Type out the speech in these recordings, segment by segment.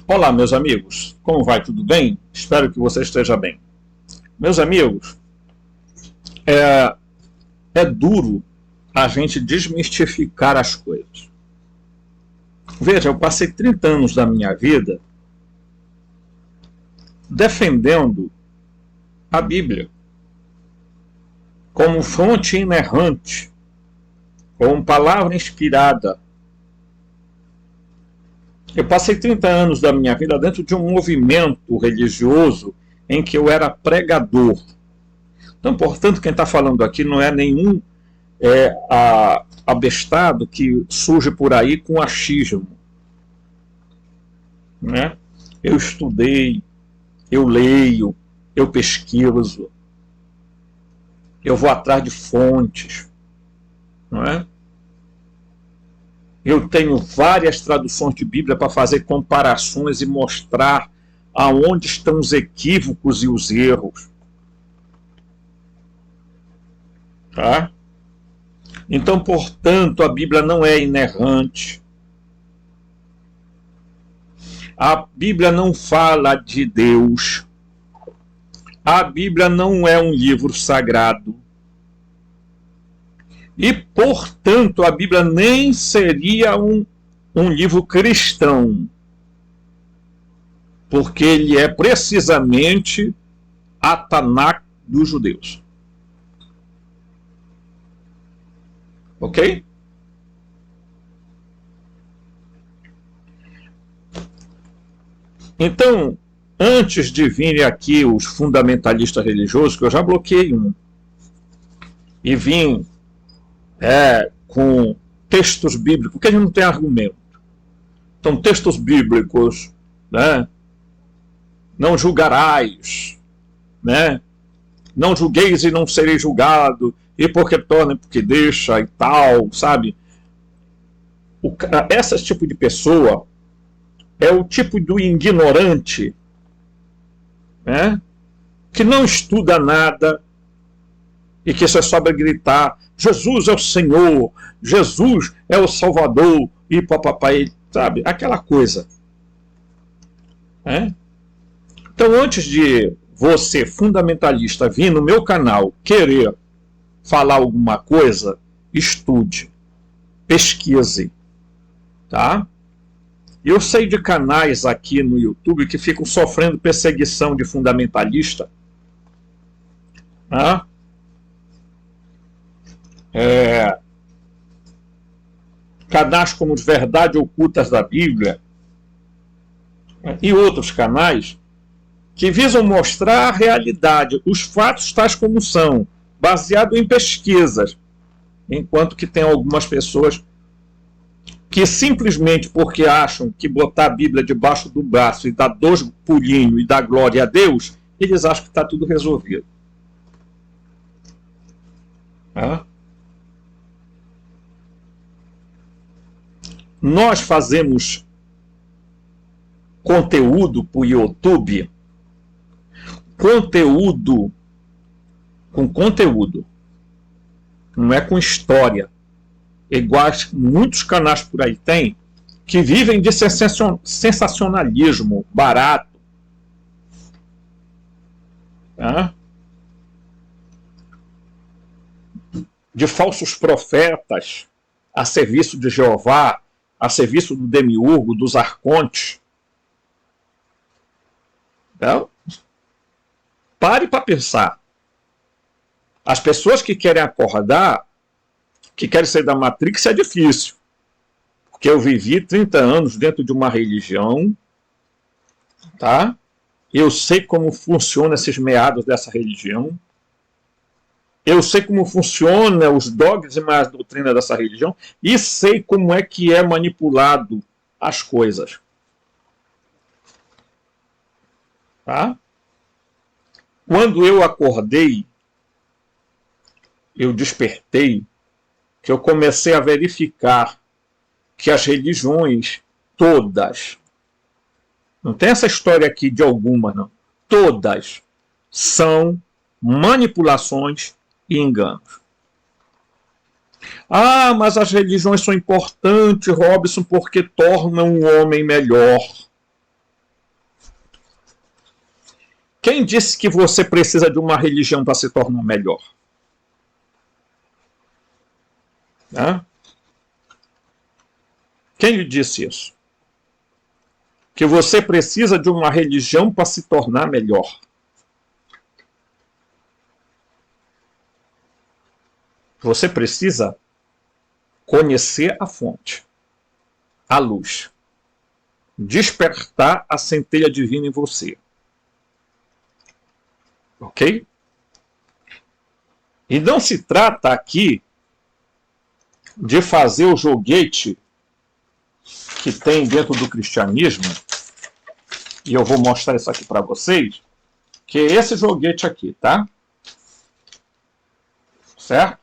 Olá, meus amigos. Como vai? Tudo bem? Espero que você esteja bem. Meus amigos, é duro a gente desmistificar as coisas. Veja, eu passei 30 anos da minha vida defendendo a Bíblia como fonte inerrante, como palavra inspirada. Eu passei 30 anos da minha vida dentro de um movimento religioso em que eu era pregador. Então, portanto, quem está falando aqui não é nenhum abestado que surge por aí com achismo. Né? Eu estudei, eu leio, eu pesquiso, eu vou atrás de fontes. Não é? Eu tenho várias traduções de Bíblia para fazer comparações e mostrar aonde estão os equívocos e os erros. Tá? Então, portanto, a Bíblia não é inerrante. A Bíblia não fala de Deus. A Bíblia não é um livro sagrado. E, portanto, a Bíblia nem seria um livro cristão, porque ele é precisamente a Tanakh dos judeus. Ok? Então, antes de virem aqui os fundamentalistas religiosos, que eu já bloqueei um, e vim com textos bíblicos, porque a gente não tem argumento. Então, textos bíblicos, né? Não julgarás, né? Não julgueis e não sereis julgado, e porque torna, porque deixa e tal, sabe? Esse tipo de pessoa é o tipo do ignorante, né? Que não estuda nada e que só sabe gritar: Jesus é o Senhor, Jesus é o Salvador, e papai, sabe? Aquela coisa. Então, antes de você, fundamentalista, vir no meu canal querer falar alguma coisa, estude, pesquise, tá? Eu sei de canais aqui no YouTube que ficam sofrendo perseguição de fundamentalista, tá? Canais como os Verdades Ocultas da Bíblia e outros canais que visam mostrar a realidade, os fatos tais como são, baseado em pesquisas, enquanto que tem algumas pessoas que simplesmente porque acham que botar a Bíblia debaixo do braço e dar 2 pulinhos e dar glória a Deus, eles acham que está tudo resolvido. Nós fazemos conteúdo para o YouTube, conteúdo com conteúdo, não é com história, igual muitos canais por aí tem, que vivem de sensacionalismo barato, de falsos profetas a serviço de Jeová, a serviço do demiurgo, dos arcontes. Então, pare para pensar. As pessoas que querem acordar, que querem sair da Matrix, é difícil. Porque eu vivi 30 anos dentro de uma religião, tá? Eu sei como funcionam esses meados dessa religião. Eu sei como funcionam os dogmas e as doutrinas dessa religião. E sei como é que é manipulado as coisas. Tá? Quando eu acordei, eu despertei, que eu comecei a verificar que as religiões todas, não tem essa história aqui de alguma, não, todas são manipulações e enganos. Ah, mas as religiões são importantes, Robson, porque tornam o homem melhor. Quem disse que você precisa de uma religião para se tornar melhor? Hã? Quem lhe disse isso? Que você precisa de uma religião para se tornar melhor. Você precisa conhecer a fonte, a luz, despertar a centelha divina em você. Ok? E não se trata aqui de fazer o joguete que tem dentro do cristianismo, e eu vou mostrar isso aqui para vocês, que é esse joguete aqui, tá? Certo?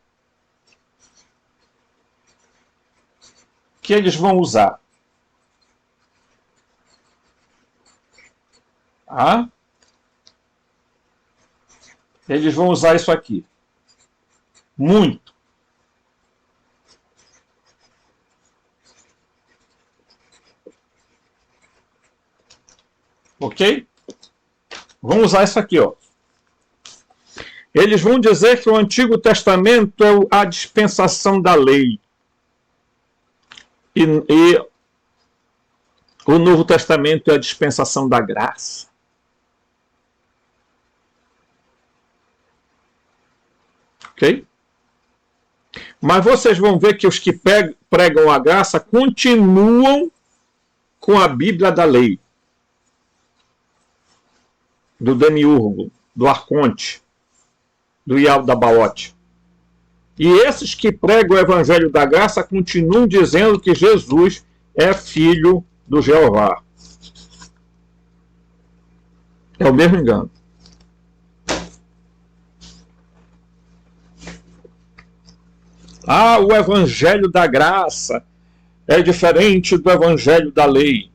Que eles vão usar. Tá? Eles vão usar isso aqui. Muito. Ok? Vamos usar isso aqui, ó. Eles vão dizer que o Antigo Testamento é a dispensação da lei. E o Novo Testamento é a dispensação da graça. Ok? Mas vocês vão ver que os que pregam a graça continuam com a Bíblia da lei. Do Demiurgo, do Arconte, do Yaldabaoth. E esses que pregam o Evangelho da Graça continuam dizendo que Jesus é filho do Jeová. É o mesmo engano. Ah, o Evangelho da Graça é diferente do Evangelho da Lei.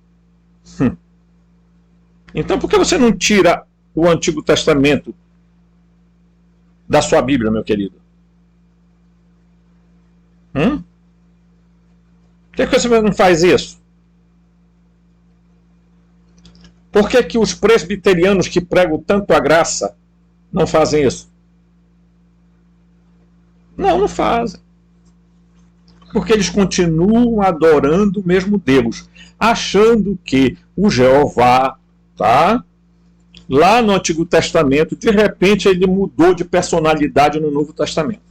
Então por que você não tira o Antigo Testamento da sua Bíblia, meu querido? Por que você não faz isso? Por que os presbiterianos que pregam tanto a graça não fazem isso? Não fazem. Porque eles continuam adorando o mesmo Deus, achando que o Jeová, tá? Lá no Antigo Testamento, de repente ele mudou de personalidade no Novo Testamento.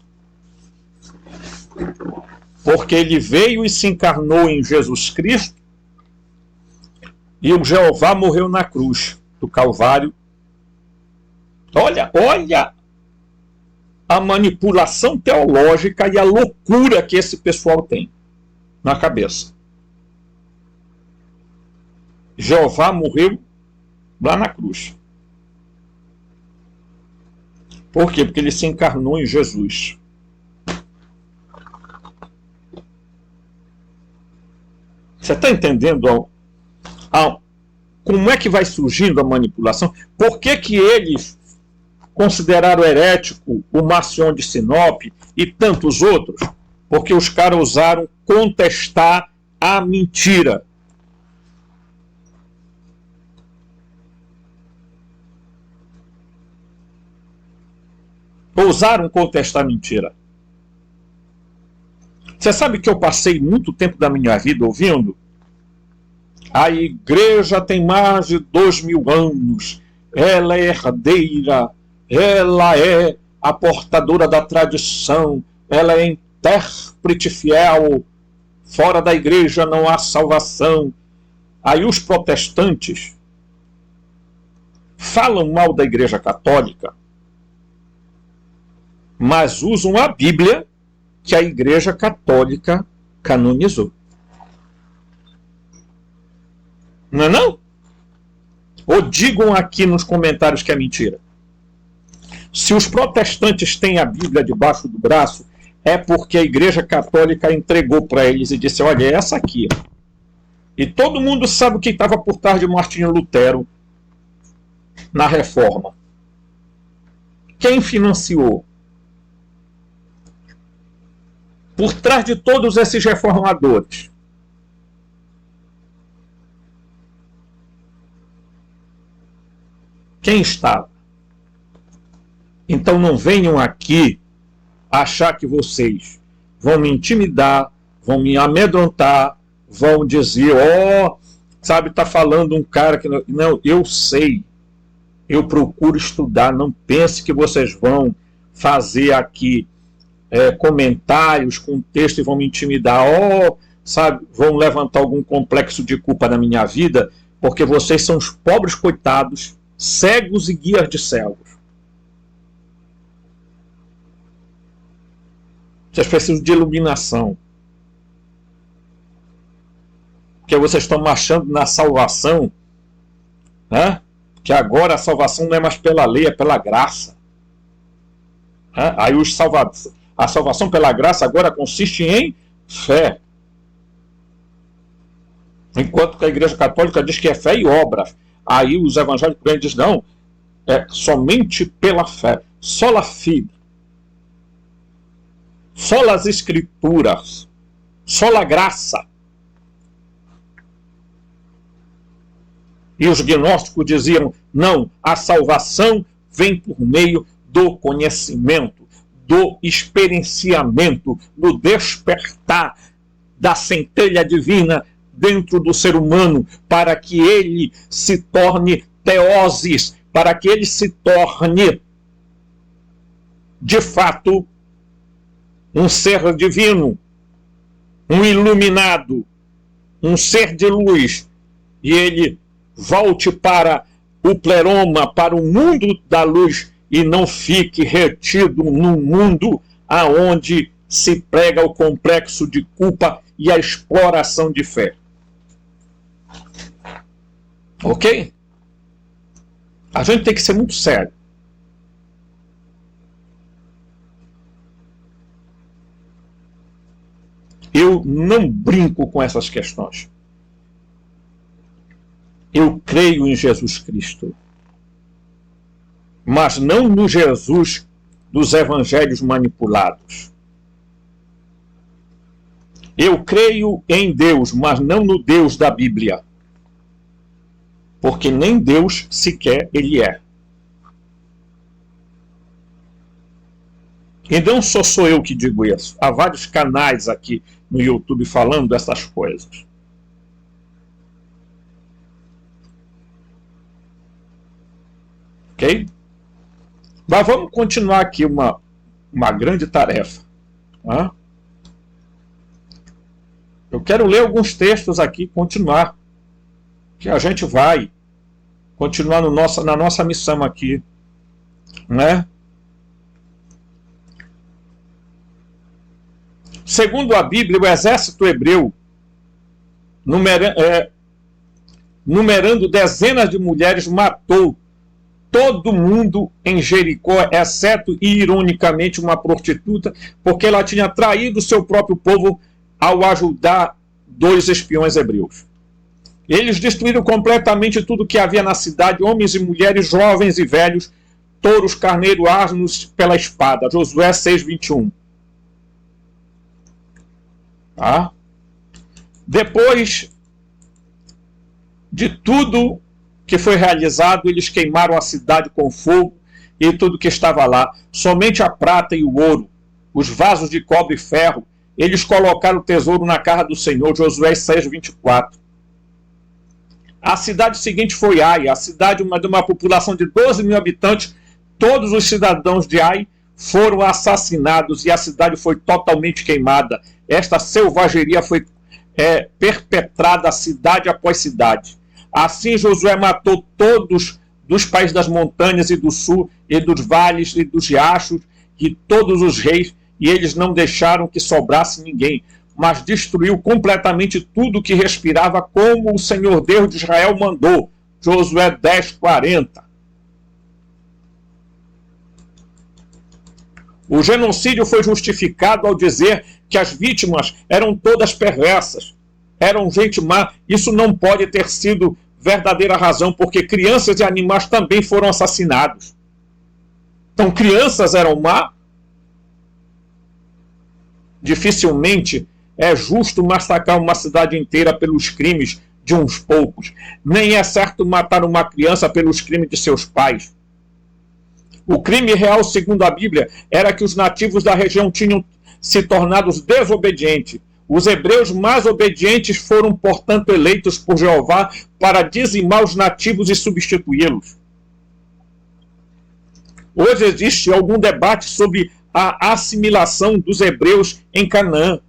Porque ele veio e se encarnou em Jesus Cristo e o Jeová morreu na cruz do Calvário. Olha a manipulação teológica e a loucura que esse pessoal tem na cabeça. Jeová morreu lá na cruz. Por quê? Porque ele se encarnou em Jesus. Você está entendendo como é que vai surgindo a manipulação? Por que eles consideraram herético o Marcion de Sinop e tantos outros? Porque os caras ousaram contestar a mentira. Ousaram contestar a mentira. Você sabe que eu passei muito tempo da minha vida ouvindo? A igreja tem mais de 2000 anos. Ela é herdeira. Ela é a portadora da tradição. Ela é intérprete fiel. Fora da igreja não há salvação. Aí os protestantes falam mal da igreja católica, mas usam a Bíblia que a igreja católica canonizou. Não é não? Ou digam aqui nos comentários que é mentira. Se os protestantes têm a Bíblia debaixo do braço, é porque a igreja católica entregou para eles e disse, olha, é essa aqui. E todo mundo sabe o que estava por trás de Martinho Lutero na Reforma. Quem financiou? Por trás de todos esses reformadores. Quem estava? Então não venham aqui achar que vocês vão me intimidar, vão me amedrontar, vão dizer, sabe, tá falando um cara que... Não, eu sei, eu procuro estudar, não pense que vocês vão fazer aqui comentários com texto e vão me intimidar, sabe, vão levantar algum complexo de culpa na minha vida, porque vocês são os pobres coitados, cegos e guias de cegos. Vocês precisam de iluminação. Porque vocês estão achando na salvação, né? Que agora a salvação não é mais pela lei, é pela graça. Aí a salvação pela graça agora consiste em fé. Enquanto que a Igreja Católica diz que é fé e obras. Aí os evangélicos dizem, não, é somente pela fé. Sola fide. Sola as escrituras. Sola graça. E os gnósticos diziam, não, a salvação vem por meio do conhecimento, do experienciamento, do despertar da centelha divina dentro do ser humano, para que ele se torne teoses, para que ele se torne, de fato, um ser divino, um iluminado, um ser de luz, e ele volte para o pleroma, para o mundo da luz, e não fique retido num mundo aonde se prega o complexo de culpa e a exploração de fé. Ok? A gente tem que ser muito sério. Eu não brinco com essas questões. Eu creio em Jesus Cristo, mas não no Jesus dos evangelhos manipulados. Eu creio em Deus, mas não no Deus da Bíblia, porque nem Deus sequer ele é. E não sou eu que digo isso. Há vários canais aqui no YouTube falando dessas coisas. Ok? Mas vamos continuar aqui uma grande tarefa. Tá? Eu quero ler alguns textos aqui e continuar. Que a gente vai continuar na nossa missão aqui. Né? Segundo a Bíblia, o exército hebreu, numerando dezenas de mulheres, matou todo mundo em Jericó, exceto, ironicamente, uma prostituta, porque ela tinha traído seu próprio povo ao ajudar 2 espiões hebreus. Eles destruíram completamente tudo que havia na cidade, homens e mulheres, jovens e velhos, touros, carneiro, asnos pela espada. Josué 6:21. Tá? Depois de tudo que foi realizado, eles queimaram a cidade com fogo e tudo que estava lá, somente a prata e o ouro, os vasos de cobre e ferro, eles colocaram o tesouro na casa do Senhor. Josué 6:24. A cidade seguinte foi Ai, a cidade de uma população de 12 mil habitantes. Todos os cidadãos de Ai foram assassinados e a cidade foi totalmente queimada. Esta selvageria foi perpetrada cidade após cidade. Assim Josué matou todos dos países das montanhas e do sul, e dos vales e dos riachos, e todos os reis, e eles não deixaram que sobrasse ninguém, mas destruiu completamente tudo que respirava, como o Senhor Deus de Israel mandou. Josué 10:40. O genocídio foi justificado ao dizer que as vítimas eram todas perversas, eram gente má. Isso não pode ter sido verdadeira razão, porque crianças e animais também foram assassinados. Então, crianças eram má? Dificilmente é justo massacrar uma cidade inteira pelos crimes de uns poucos. Nem é certo matar uma criança pelos crimes de seus pais. O crime real, segundo a Bíblia, era que os nativos da região tinham se tornado desobedientes. Os hebreus mais obedientes foram, portanto, eleitos por Jeová para dizimar os nativos e substituí-los. Hoje existe algum debate sobre a assimilação dos hebreus em Canaã.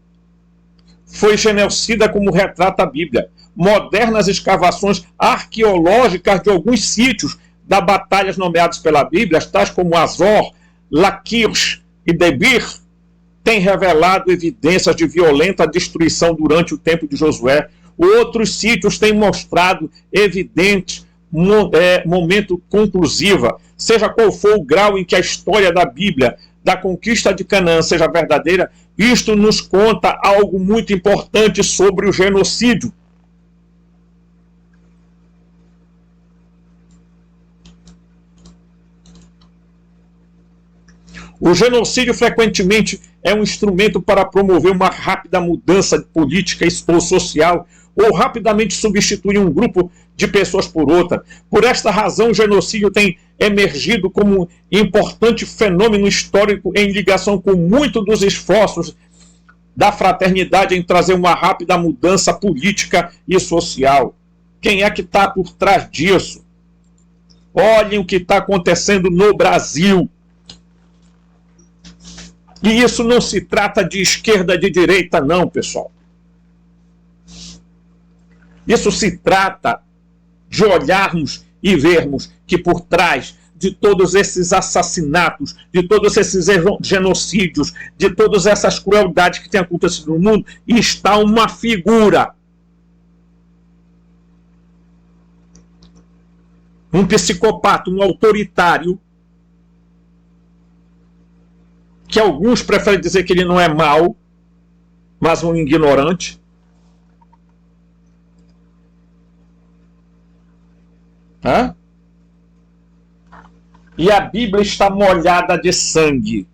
Foi genocida como retrata a Bíblia. Modernas escavações arqueológicas de alguns sítios das batalhas nomeadas pela Bíblia, tais como Azor, Laquis e Debir, têm revelado evidências de violenta destruição durante o tempo de Josué. Outros sítios têm mostrado evidente momento conclusiva. Seja qual for o grau em que a história da Bíblia, da conquista de Canaã, seja verdadeira, isto nos conta algo muito importante sobre o genocídio. O genocídio frequentemente é um instrumento para promover uma rápida mudança política ou social, ou rapidamente substituir um grupo de pessoas por outra. Por esta razão, o genocídio tem emergido como um importante fenômeno histórico em ligação com muitos dos esforços da fraternidade em trazer uma rápida mudança política e social. Quem é que está por trás disso? Olhem o que está acontecendo no Brasil. E isso não se trata de esquerda, de direita, não, pessoal. Isso se trata de olharmos e vermos que por trás de todos esses assassinatos, de todos esses genocídios, de todas essas crueldades que têm acontecido no mundo, está uma figura. Um psicopata, um autoritário, que alguns preferem dizer que ele não é mau, mas um ignorante. Hã? E a Bíblia está molhada de sangue.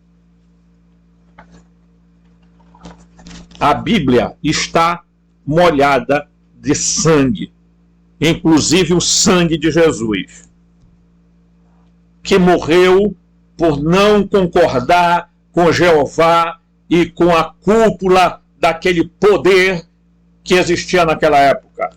A Bíblia está molhada de sangue. Inclusive o sangue de Jesus, que morreu por não concordar com Jeová e com a cúpula daquele poder que existia naquela época.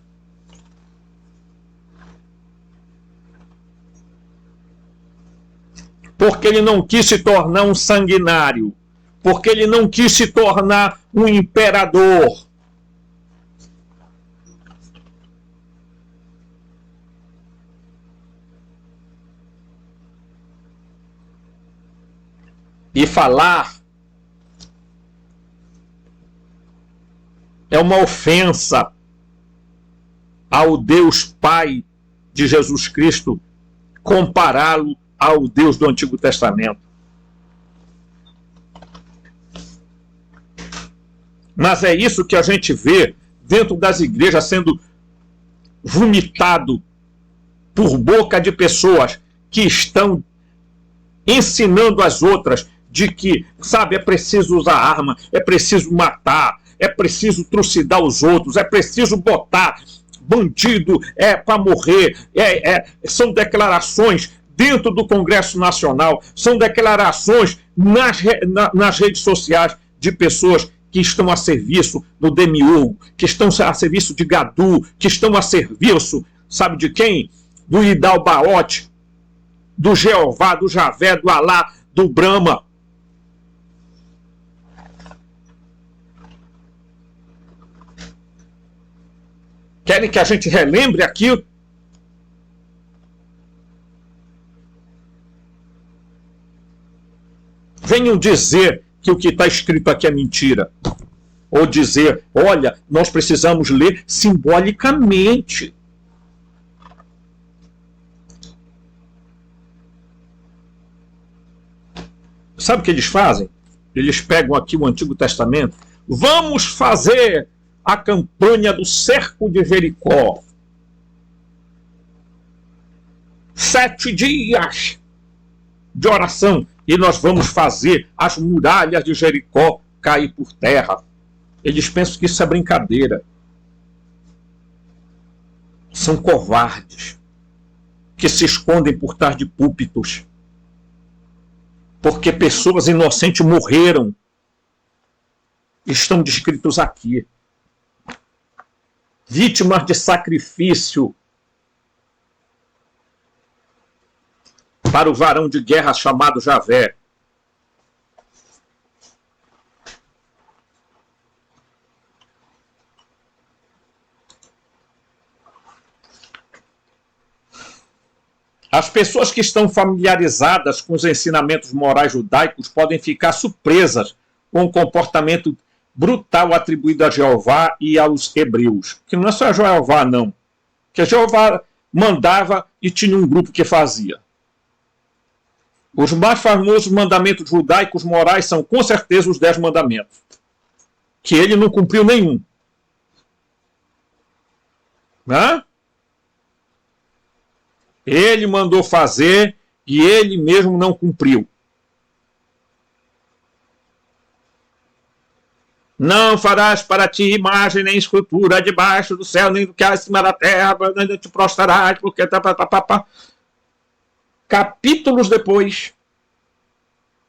Porque ele não quis se tornar um sanguinário, porque ele não quis se tornar um imperador. E falar é uma ofensa ao Deus Pai de Jesus Cristo, compará-lo ao Deus do Antigo Testamento. Mas é isso que a gente vê dentro das igrejas sendo vomitado por boca de pessoas que estão ensinando as outras de que, sabe, é preciso usar arma, é preciso matar, é preciso trucidar os outros, é preciso botar bandido para morrer. São declarações dentro do Congresso Nacional, são declarações nas redes sociais de pessoas que estão a serviço do Demiurgo, que estão a serviço de Gadu, que estão a serviço, sabe de quem? Do Idalbaote, do Jeová, do Javé, do Alá, do Brahma. Querem que a gente relembre aquilo? Venham dizer que o que está escrito aqui é mentira. Ou dizer, olha, nós precisamos ler simbolicamente. Sabe o que eles fazem? Eles pegam aqui o Antigo Testamento. Vamos fazer a campanha do cerco de Jericó. 7 dias de oração. E nós vamos fazer as muralhas de Jericó cair por terra. Eles pensam que isso é brincadeira. São covardes que se escondem por trás de púlpitos. porque pessoas inocentes morreram. Estão descritos aqui. Vítimas de sacrifício para o varão de guerra chamado Javé. As pessoas que estão familiarizadas com os ensinamentos morais judaicos podem ficar surpresas com o comportamento brutal atribuído a Jeová e aos hebreus. Que não é só Jeová, não. Que Jeová mandava e tinha um grupo que fazia. Os mais famosos mandamentos judaicos morais são, com certeza, os 10 mandamentos. Que ele não cumpriu nenhum. Né? Ele mandou fazer e ele mesmo não cumpriu. Não farás para ti imagem nem escultura debaixo do céu, nem do que há acima da terra, nem te prostrarás, porque... Capítulos depois,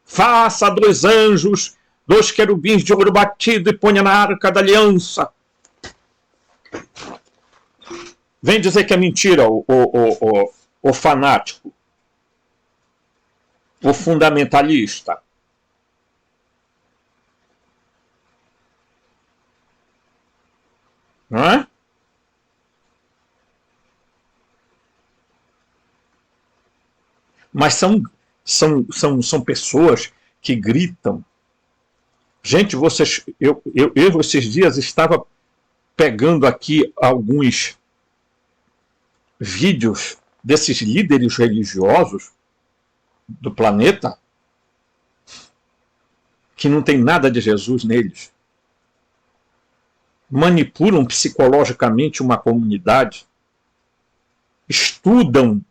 faça 2 anjos, 2 querubins de ouro batido e ponha na arca da aliança. Vem dizer que é mentira o fanático, o fundamentalista. Não é? Mas são pessoas que gritam. Gente, eu esses dias estava pegando aqui alguns vídeos desses líderes religiosos do planeta que não tem nada de Jesus neles. Manipulam psicologicamente uma comunidade, estudam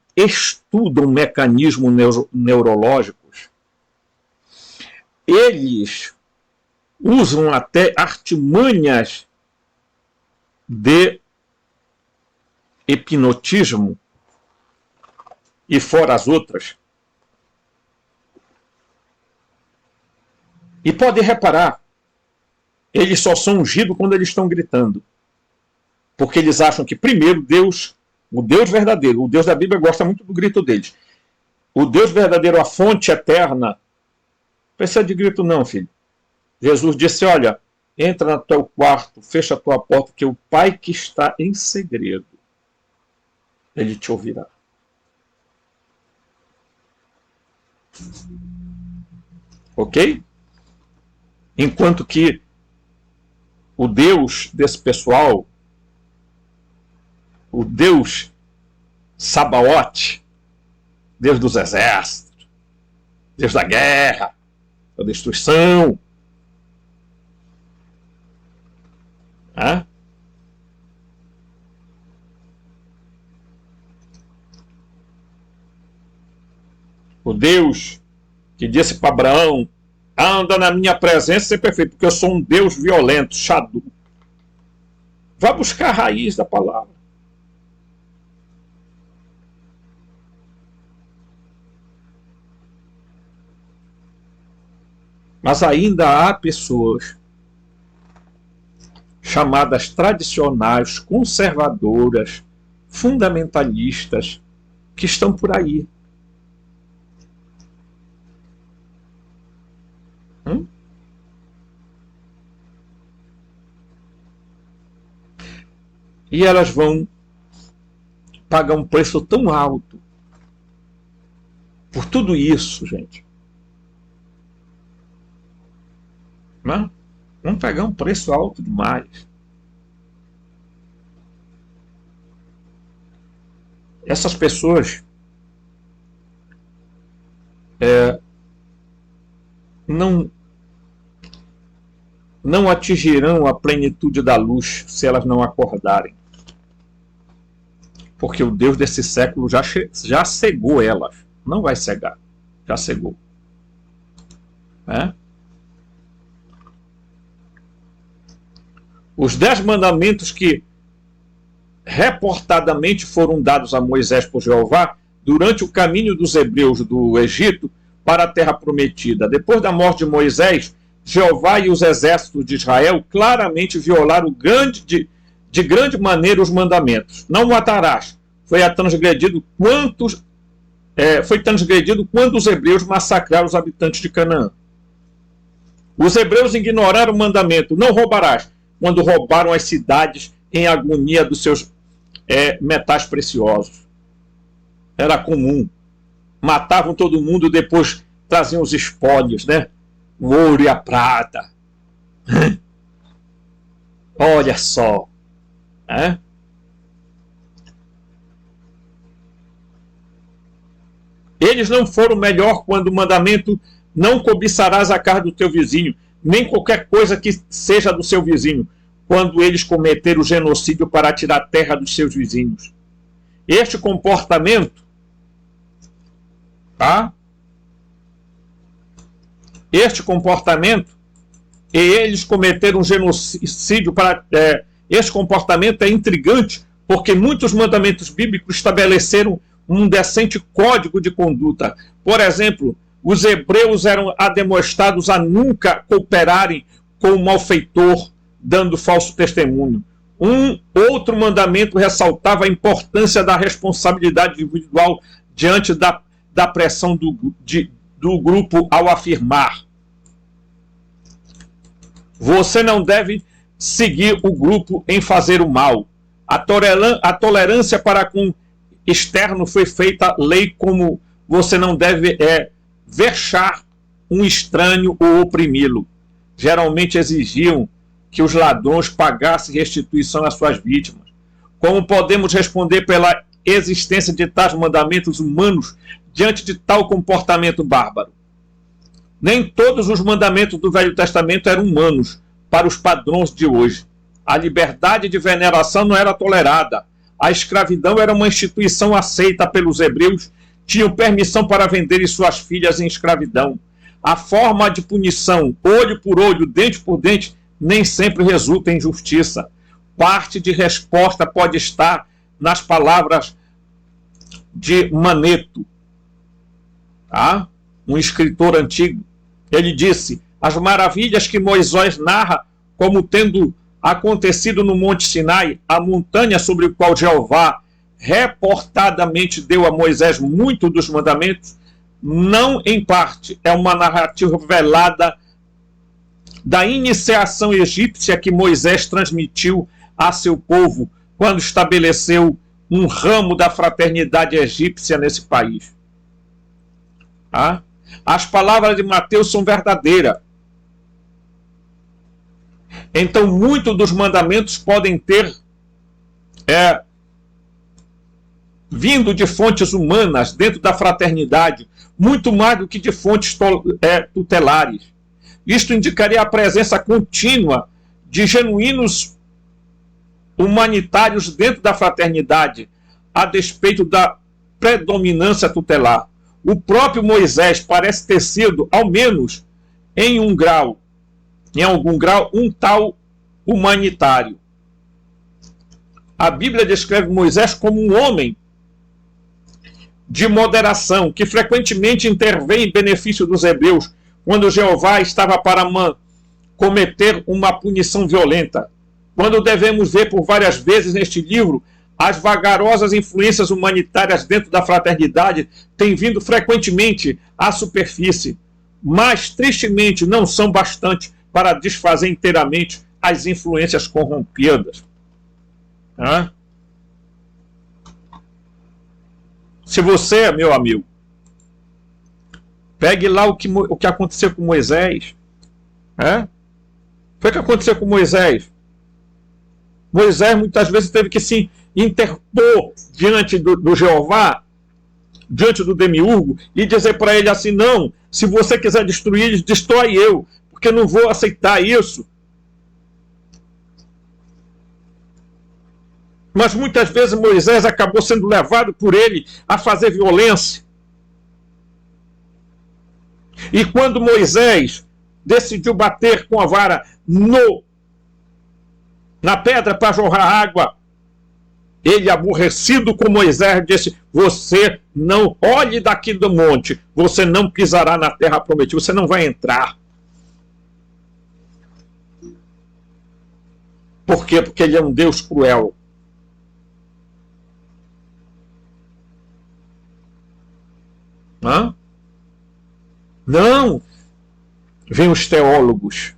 mecanismos neurológicos. Eles usam até artimanhas de hipnotismo e fora as outras. E pode reparar, eles só são ungidos quando eles estão gritando. Porque eles acham que, primeiro, Deus, o Deus verdadeiro, o Deus da Bíblia gosta muito do grito deles. O Deus verdadeiro, a fonte eterna, não precisa de grito não, filho. Jesus disse, olha, entra no teu quarto, fecha a tua porta, que o Pai que está em segredo, ele te ouvirá. Ok? Enquanto que o Deus desse pessoal, o Deus Sabaote, Deus dos exércitos, Deus da guerra, da destruição, o Deus que disse para Abraão, anda na minha presença e ser perfeito, porque eu sou um Deus violento, Xadu. Vá buscar a raiz da palavra. Mas ainda há pessoas chamadas tradicionais, conservadoras, fundamentalistas, que estão por aí. E elas vão pagar um preço tão alto por tudo isso, gente. Não? Vão pagar um preço alto demais. Essas pessoas não atingirão a plenitude da luz se elas não acordarem. Porque o Deus desse século já cegou elas. Não vai cegar. Já cegou. Os 10 mandamentos que reportadamente foram dados a Moisés por Jeová durante o caminho dos hebreus do Egito para a terra prometida. Depois da morte de Moisés, Jeová e os exércitos de Israel claramente violaram de grande maneira os mandamentos. Não matarás. Foi transgredido quando os hebreus massacraram os habitantes de Canaã. Os hebreus ignoraram o mandamento, não roubarás, quando roubaram as cidades em agonia dos seus metais preciosos. Era comum. Matavam todo mundo, depois traziam os espólios, né? O ouro e a prata. Olha só. Né? Eles não foram melhor quando o mandamento não cobiçarás a casa do teu vizinho, nem qualquer coisa que seja do seu vizinho, quando eles cometeram o genocídio para tirar a terra dos seus vizinhos. Este comportamento, tá? Este comportamento, e eles cometeram um genocídio para... este comportamento é intrigante, porque muitos mandamentos bíblicos estabeleceram um decente código de conduta. Por exemplo, os hebreus eram ademoestados a nunca cooperarem com o malfeitor, dando falso testemunho. Um outro mandamento ressaltava a importância da responsabilidade individual diante da pressão do grupo ao afirmar: você não deve seguir o grupo em fazer o mal. A tolerância para com externo foi feita lei, como você não deve vexar um estranho ou oprimi-lo. Geralmente exigiam que os ladrões pagassem restituição às suas vítimas. Como podemos responder pela existência de tais mandamentos humanos diante de tal comportamento bárbaro? Nem todos os mandamentos do Velho Testamento eram humanos para os padrões de hoje. A liberdade de veneração não era tolerada. A escravidão era uma instituição aceita pelos hebreus, tinham permissão para venderem suas filhas em escravidão. A forma de punição, olho por olho, dente por dente, nem sempre resulta em justiça. Parte de resposta pode estar nas palavras de Maneto, tá? Um escritor antigo. Ele disse: as maravilhas que Moisés narra como tendo acontecido no Monte Sinai, a montanha sobre a qual Jeová reportadamente deu a Moisés muito dos mandamentos, não em parte é uma narrativa velada da iniciação egípcia que Moisés transmitiu a seu povo quando estabeleceu um ramo da fraternidade egípcia nesse país. Tá? As palavras de Mateus são verdadeiras. Então, muitos dos mandamentos podem ter vindo de fontes humanas dentro da fraternidade, muito mais do que de fontes tutelares. Isto indicaria a presença contínua de genuínos humanitários dentro da fraternidade, a despeito da predominância tutelar. O próprio Moisés parece ter sido, ao menos em algum grau, um tal humanitário. A Bíblia descreve Moisés como um homem de moderação, que frequentemente intervém em benefício dos hebreus, quando Jeová estava para cometer uma punição violenta. Quando devemos ver por várias vezes neste livro, as vagarosas influências humanitárias dentro da fraternidade têm vindo frequentemente à superfície, mas tristemente não são bastante para desfazer inteiramente as influências corrompidas. Se você, meu amigo, pegue lá o que aconteceu com Moisés. Foi o que aconteceu com Moisés. Moisés muitas vezes teve que se interpor diante do Jeová, diante do demiurgo, e dizer para ele assim: não, se você quiser destruir eles, destrói eu, porque eu não vou aceitar isso. Mas muitas vezes Moisés acabou sendo levado por ele a fazer violência. E quando Moisés decidiu bater com a vara na pedra para jorrar água, Ele, aborrecido com Moisés, disse: você não olhe daqui do monte, você não pisará na terra prometida, você não vai entrar. Por quê? Porque ele é um Deus cruel. Hã? Não, vem os teólogos.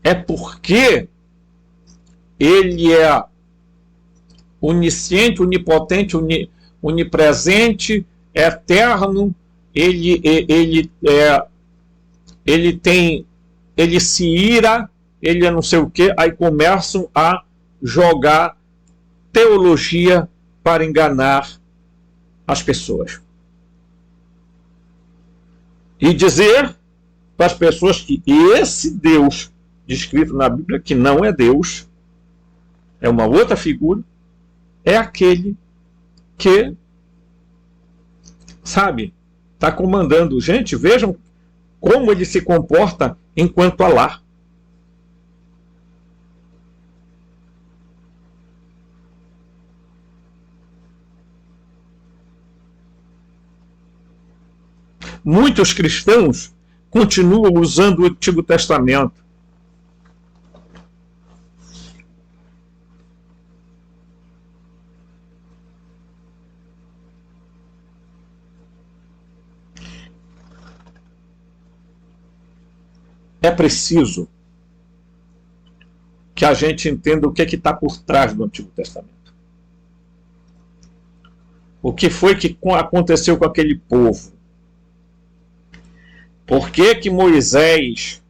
É porque ele é onisciente, onipotente, onipresente, eterno, ele se ira, ele é não sei o quê, aí começam a jogar teologia para enganar as pessoas. E dizer para as pessoas que esse Deus descrito na Bíblia, que não é Deus, é uma outra figura, é aquele que, sabe, está comandando. Gente, vejam como ele se comporta enquanto Alá. Muitos cristãos continuam usando o Antigo Testamento. É preciso que a gente entenda o que está por trás do Antigo Testamento. O que foi que aconteceu com aquele povo? Por que Moisés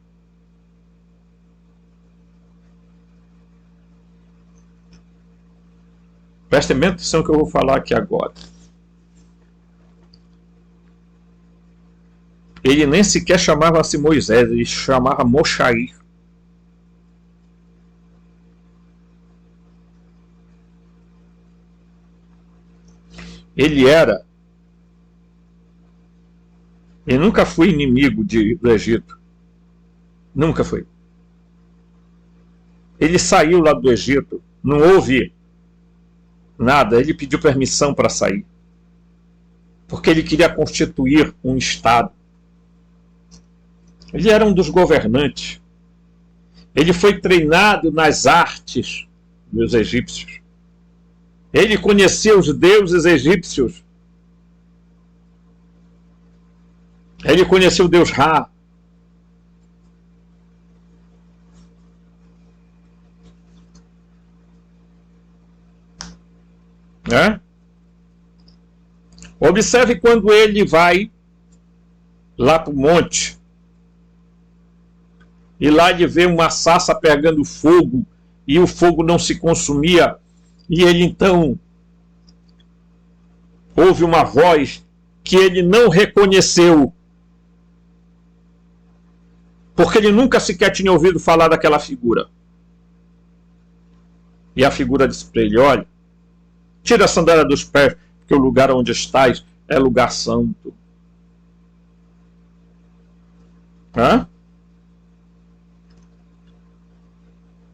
prestem bem atenção que eu vou falar aqui agora. Ele nem sequer chamava-se Moisés, ele chamava Moshair. Ele nunca foi inimigo do Egito. Nunca foi. Ele saiu lá do Egito, não houve nada, ele pediu permissão para sair. Porque ele queria constituir um Estado. Ele era um dos governantes. Ele foi treinado nas artes dos egípcios. Ele conhecia os deuses egípcios. Ele conhecia o deus Ra. Né? Observe quando ele vai lá para o monte. E lá ele vê uma sarça pegando fogo. E o fogo não se consumia. E ele então ouve uma voz que ele não reconheceu. Porque ele nunca sequer tinha ouvido falar daquela figura. E a figura disse para ele: olha, tira a sandália dos pés, porque o lugar onde estás é lugar santo. Hã?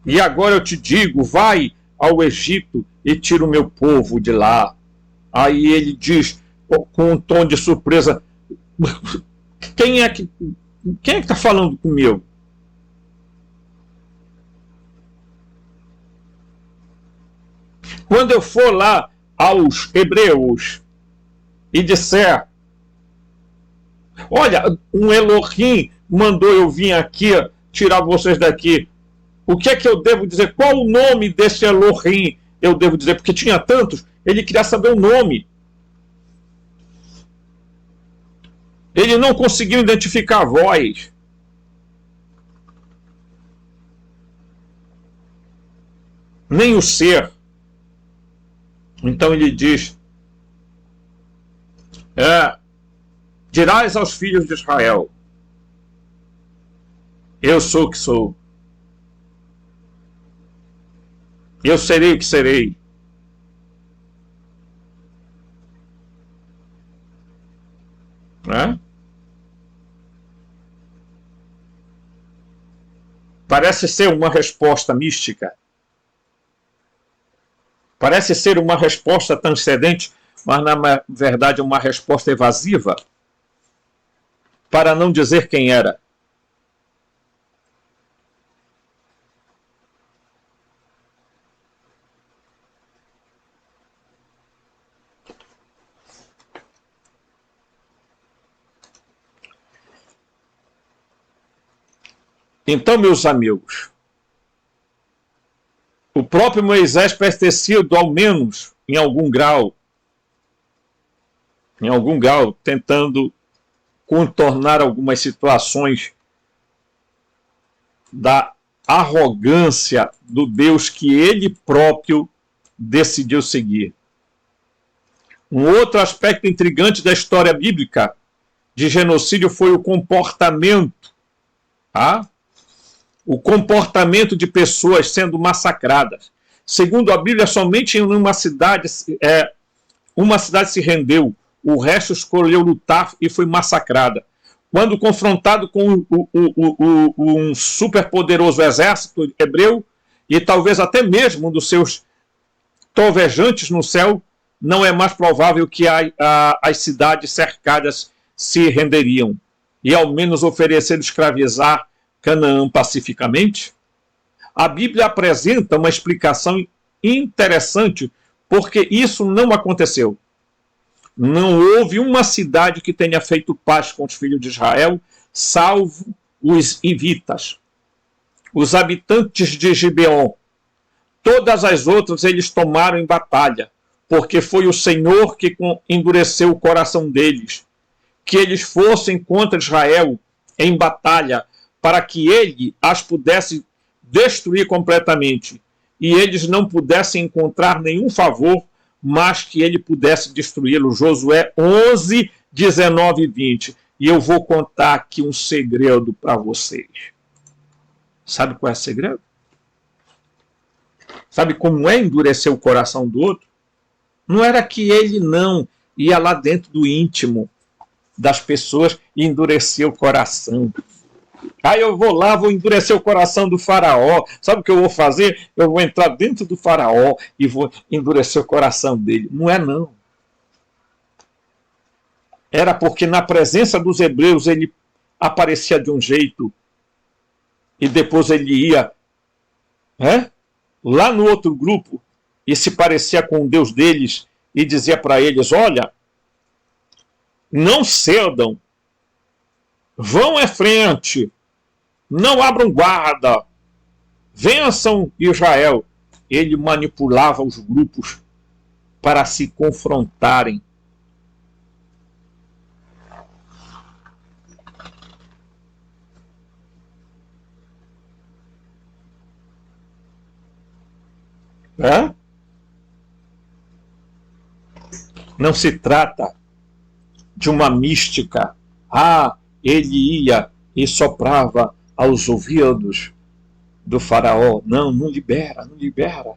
E agora eu te digo, vai ao Egito e tira o meu povo de lá. Aí ele diz, com um tom de surpresa: quem é que está falando comigo? Quando eu for lá aos hebreus e disser: olha, um Elohim mandou eu vir aqui tirar vocês daqui, o que é que eu devo dizer? Qual o nome desse Elohim eu devo dizer? Porque tinha tantos, ele queria saber o nome. Ele não conseguiu identificar a voz. Nem o ser. Então ele diz: dirás aos filhos de Israel: eu sou o que sou. Eu serei o que serei. Né? Parece ser uma resposta mística. Parece ser uma resposta transcendente, mas na verdade uma resposta evasiva, para não dizer quem era. Então, meus amigos, o próprio Moisés pertencia, ao menos em algum grau, tentando contornar algumas situações da arrogância do Deus que ele próprio decidiu seguir. Um outro aspecto intrigante da história bíblica de genocídio foi o comportamento, tá? O comportamento de pessoas sendo massacradas. Segundo a Bíblia, somente em uma cidade se rendeu, o resto escolheu lutar e foi massacrada. Quando confrontado com um superpoderoso exército hebreu, e talvez até mesmo um dos seus trovejantes no céu, não é mais provável que as cidades cercadas se renderiam, e ao menos oferecer escravizar Canaã pacificamente? A Bíblia apresenta uma explicação interessante porque isso não aconteceu. Não houve uma cidade que tenha feito paz com os filhos de Israel, salvo os hivitas, os habitantes de Gibeon. Todas as outras eles tomaram em batalha, porque foi o Senhor que endureceu o coração deles, que eles fossem contra Israel em batalha, para que ele as pudesse destruir completamente, e eles não pudessem encontrar nenhum favor, mas que ele pudesse destruí-lo. Josué 11, 19 e 20. E eu vou contar aqui um segredo para vocês. Sabe qual é o segredo? Sabe como é endurecer o coração do outro? Não era que ele não ia lá dentro do íntimo das pessoas e endurecer o coração. Aí eu vou lá, vou endurecer o coração do faraó. Sabe o que eu vou fazer? Eu vou entrar dentro do faraó e vou endurecer o coração dele. Não é não. Era porque na presença dos hebreus ele aparecia de um jeito e depois ele ia lá no outro grupo e se parecia com o Deus deles e dizia para eles, olha, não cedam, vão à frente, não abram guarda, vençam Israel. Ele manipulava os grupos para se confrontarem. Não se trata de uma mística. Ele ia e soprava aos ouvidos do faraó. Não libera, não libera.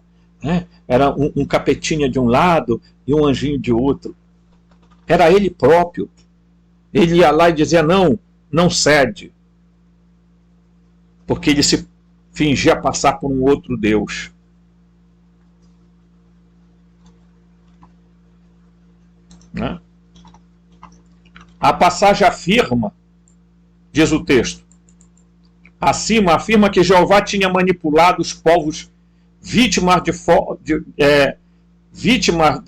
Era um capetinha de um lado e um anjinho de outro. Era ele próprio. Ele ia lá e dizia, não cede. Porque ele se fingia passar por um outro Deus. A passagem afirma, diz o texto, acima afirma que Jeová tinha manipulado os povos vítimas de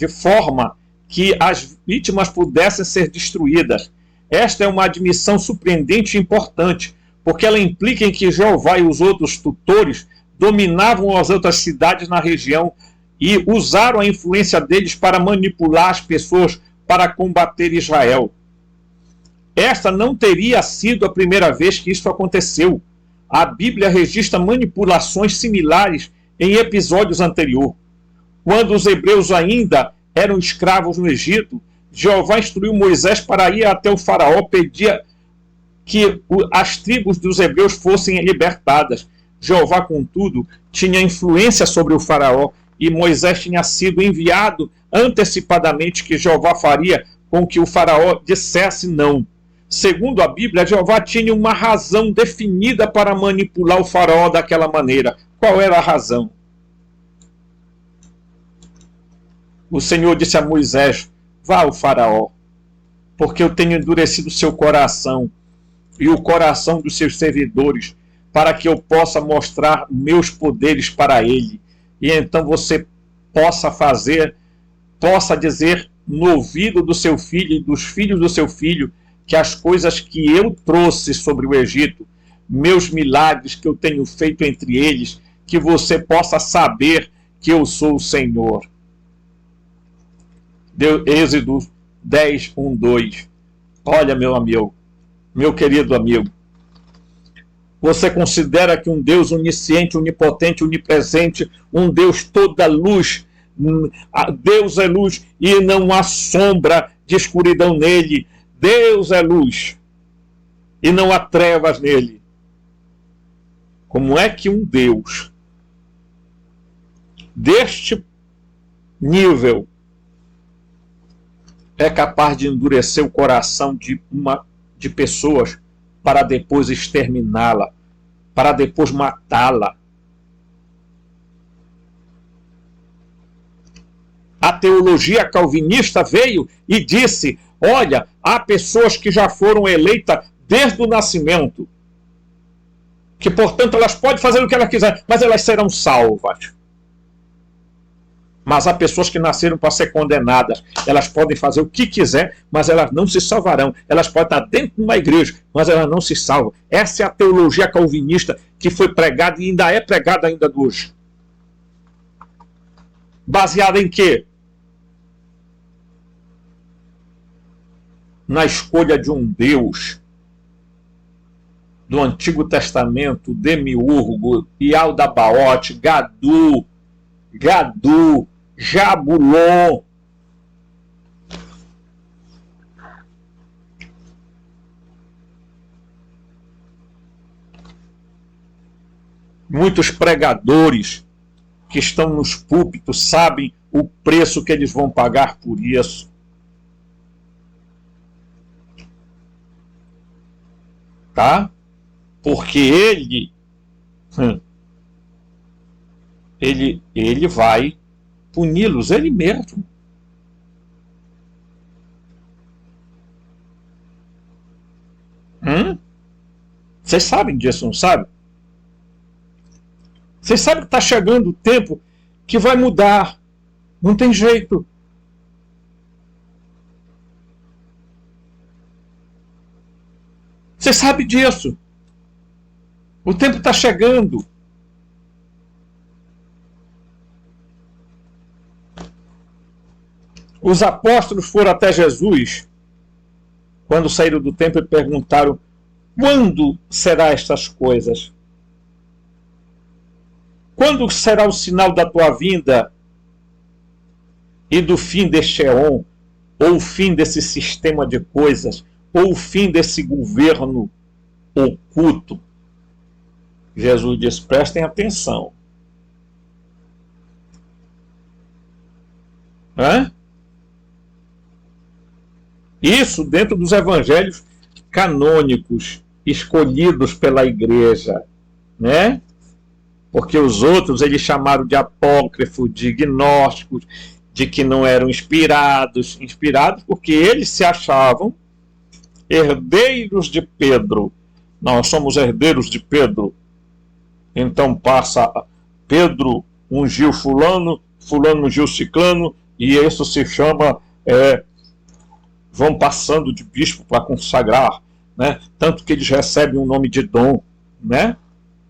forma que as vítimas pudessem ser destruídas. Esta é uma admissão surpreendente e importante, porque ela implica em que Jeová e os outros tutores dominavam as outras cidades na região e usaram a influência deles para manipular as pessoas para combater Israel. Esta não teria sido a primeira vez que isso aconteceu. A Bíblia registra manipulações similares em episódios anteriores. Quando os hebreus ainda eram escravos no Egito, Jeová instruiu Moisés para ir até o faraó, pedir que as tribos dos hebreus fossem libertadas. Jeová, contudo, tinha influência sobre o faraó e Moisés tinha sido enviado antecipadamente que Jeová faria com que o faraó dissesse não. Segundo a Bíblia, Jeová tinha uma razão definida para manipular o faraó daquela maneira. Qual era a razão? O Senhor disse a Moisés: vá ao faraó, porque eu tenho endurecido o seu coração e o coração dos seus servidores, para que eu possa mostrar meus poderes para ele. E então você possa dizer no ouvido do seu filho e dos filhos do seu filho que as coisas que eu trouxe sobre o Egito, meus milagres que eu tenho feito entre eles, que você possa saber que eu sou o Senhor. Êxodo 10, 1, 2. Olha, meu amigo, meu querido amigo, você considera que um Deus onisciente, onipotente, onipresente, um Deus toda luz, Deus é luz e não há sombra de escuridão nele. Deus é luz e não há trevas nele. Como é que um Deus deste nível é capaz de endurecer o coração de pessoas para depois exterminá-la, para depois matá-la? A teologia calvinista veio e disse: olha, há pessoas que já foram eleitas desde o nascimento, que portanto elas podem fazer o que elas quiserem, mas elas serão salvas. Mas há pessoas que nasceram para ser condenadas. Elas podem fazer o que quiser, mas elas não se salvarão. Elas podem estar dentro de uma igreja, mas elas não se salvam. Essa é a teologia calvinista que foi pregada e ainda é pregada ainda hoje. Baseada em quê? Na escolha de um Deus do Antigo Testamento, Demiurgo, Ialdabaote, Gadu, Jabulon. Muitos pregadores que estão nos púlpitos sabem o preço que eles vão pagar por isso. Tá? Porque ele vai puni-los ele mesmo. Vocês sabem disso, não sabem? Vocês sabem que está chegando o tempo que vai mudar. Não tem jeito. Você sabe disso. O tempo está chegando. Os apóstolos foram até Jesus, quando saíram do templo, e perguntaram: quando será estas coisas? Quando será o sinal da tua vinda e do fim deste éon, ou o fim desse sistema de coisas, ou o fim desse governo oculto? Jesus diz: prestem atenção. Isso dentro dos evangelhos canônicos, escolhidos pela igreja, né? Porque os outros eles chamaram de apócrifo, de gnósticos, de que não eram inspirados porque eles se achavam herdeiros de Pedro. Nós somos herdeiros de Pedro. Então passa Pedro ungiu fulano, fulano ungiu ciclano, e isso se chama vão passando de bispo para consagrar, né? Tanto que eles recebem o nome de dom, né?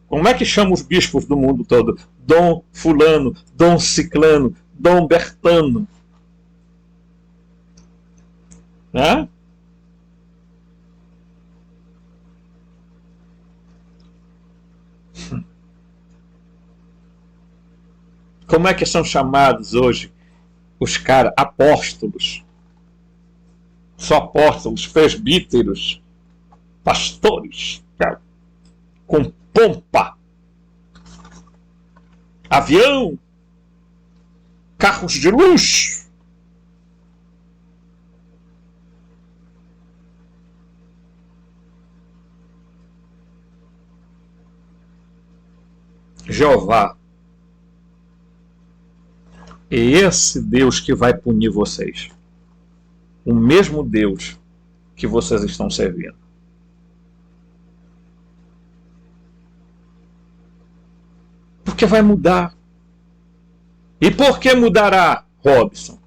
Como é que chama os bispos do mundo todo? Dom fulano, dom ciclano, dom bertano, né? Como é que são chamados hoje os caras? Apóstolos. Só apóstolos, presbíteros, pastores, cara, com pompa, avião, carros de luxo. Jeová É esse Deus que vai punir vocês. O mesmo Deus que vocês estão servindo. Porque vai mudar. E por que mudará, Robson?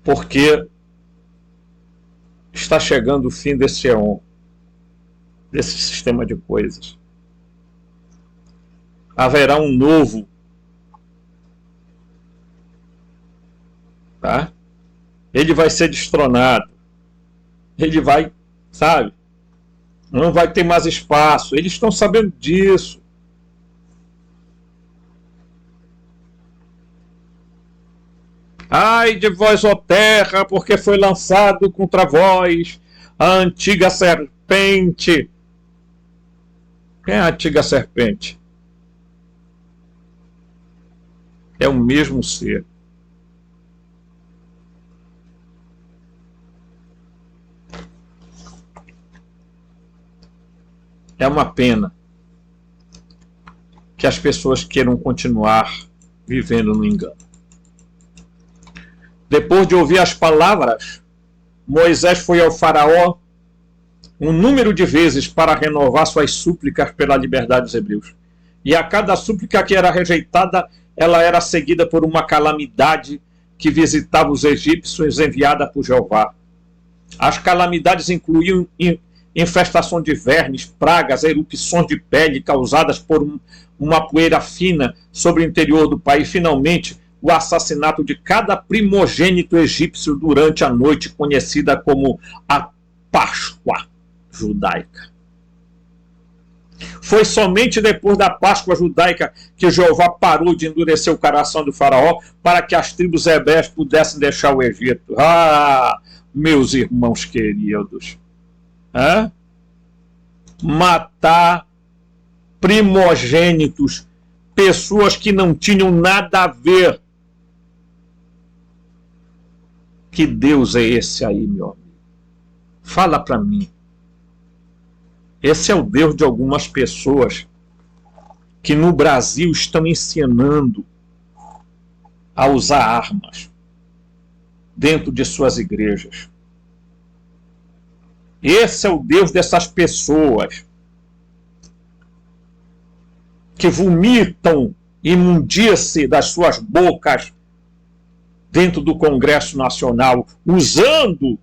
Porque está chegando o fim desse éon, desse sistema de coisas. Haverá um novo, tá? Ele vai ser destronado. Ele vai, sabe? Não vai ter mais espaço. Eles estão sabendo disso. Ai de vós, ó terra, porque foi lançado contra vós a antiga serpente. Quem é a antiga serpente? É o mesmo ser. É uma pena que as pessoas queiram continuar vivendo no engano. Depois de ouvir as palavras, Moisés foi ao faraó um número de vezes para renovar suas súplicas pela liberdade dos hebreus. E a cada súplica que era rejeitada, ela era seguida por uma calamidade que visitava os egípcios enviada por Jeová. As calamidades incluíam infestação de vermes, pragas, erupções de pele causadas por uma poeira fina sobre o interior do país. Finalmente, o assassinato de cada primogênito egípcio durante a noite conhecida como a Páscoa judaica. Foi somente depois da Páscoa judaica que Jeová parou de endurecer o coração do faraó para que as tribos hebreias pudessem deixar o Egito. Ah, meus irmãos queridos, matar primogênitos, pessoas que não tinham nada a ver. Que Deus é esse aí, meu amigo? Fala para mim. Esse é o Deus de algumas pessoas que no Brasil estão ensinando a usar armas dentro de suas igrejas. Esse é o Deus dessas pessoas que vomitam imundície das suas bocas dentro do Congresso Nacional, usando,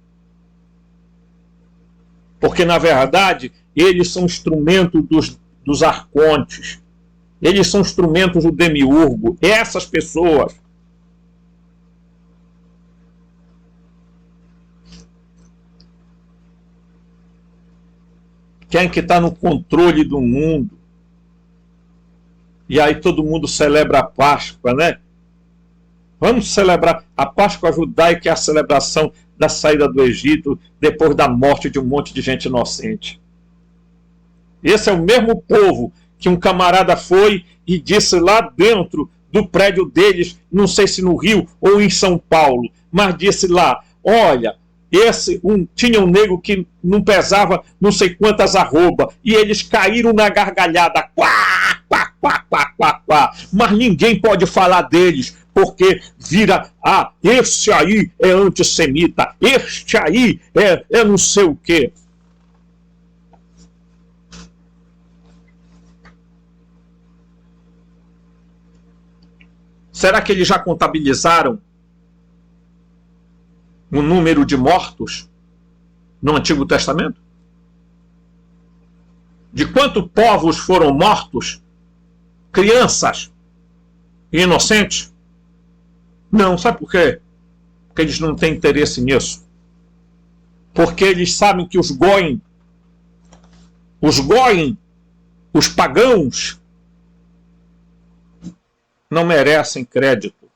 porque na verdade eles são instrumentos dos arcontes, eles são instrumentos do demiurgo. Essas pessoas quem que está no controle do mundo. E aí todo mundo celebra a Páscoa, né? Vamos celebrar a Páscoa judaica, é a celebração da saída do Egito depois da morte de um monte de gente inocente. Esse é o mesmo povo que um camarada foi e disse lá dentro do prédio deles, não sei se no Rio ou em São Paulo, mas disse lá, olha, tinha um negro que não pesava não sei quantas arroba, e eles caíram na gargalhada, quá, quá, quá, quá, quá, quá. Mas ninguém pode falar deles, porque vira, esse aí é antissemita, este aí é não sei o quê. Será que eles já contabilizaram o número de mortos no Antigo Testamento? De quantos povos foram mortos? Crianças inocentes? Não, sabe por quê? Porque eles não têm interesse nisso. Porque eles sabem que os goim, os pagãos, não merecem crédito.